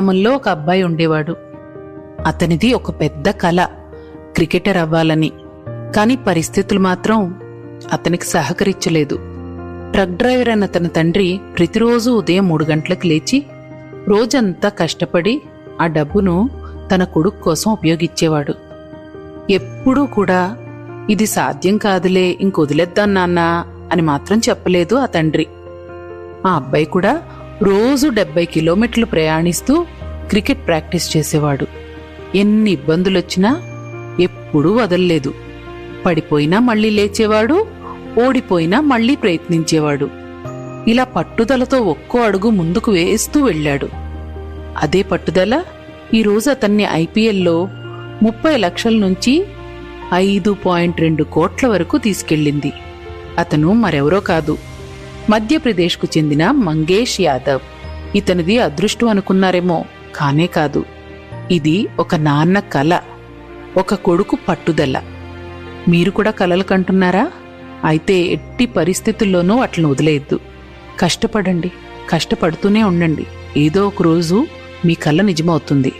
గ్రామంలో ఒక అబ్బాయి ఉండేవాడు. అతనిది ఒక పెద్ద కల, క్రికెటర్ అవ్వాలని. కాని పరిస్థితులు మాత్రం అతనికి సహకరించలేదు. ట్రక్ డ్రైవర్ అన్న తన తండ్రి ప్రతిరోజు ఉదయం 3 గంటలకు లేచి రోజంతా కష్టపడి ఆ డబ్బును తన కొడుకు కోసం ఉపయోగించేవాడు. ఎప్పుడూ కూడా ఇది సాధ్యం కాదులే, ఇంకొదిలేద్దాం నాన్నా అని మాత్రం చెప్పలేదు ఆ తండ్రి. ఆ అబ్బాయి కూడా రోజు 70 కిలోమీటర్లు ప్రయాణిస్తూ క్రికెట్ ప్రాక్టీస్ చేసేవాడు. ఎన్ని ఇబ్బందులొచ్చినా ఎప్పుడూ వదల్లేదు. పడిపోయినా మళ్లీ లేచేవాడు, ఓడిపోయినా మళ్లీ ప్రయత్నించేవాడు. ఇలా పట్టుదలతో ఒక్కో అడుగు ముందుకు వేస్తూ వెళ్లాడు. అదే పట్టుదల ఈరోజు అతన్ని ఐపీఎల్లో 30 లక్షల నుంచి 5.2 కోట్ల వరకు తీసుకెళ్లింది. అతను మరెవరో కాదు, మధ్యప్రదేశ్కు చెందిన మంగేష్ యాదవ్. ఇతనిది అదృష్టం అనుకున్నారేమో, కానే కాదు. ఇది ఒక నాన్న కల, ఒక కొడుకు పట్టుదల. మీరు కూడా కలలు కంటున్నారా? అయితే ఎట్టి పరిస్థితుల్లోనూ అట్లను వదిలేయద్దు. కష్టపడండి, కష్టపడుతూనే ఉండండి. ఏదో ఒక రోజు మీ కల నిజమవుతుంది.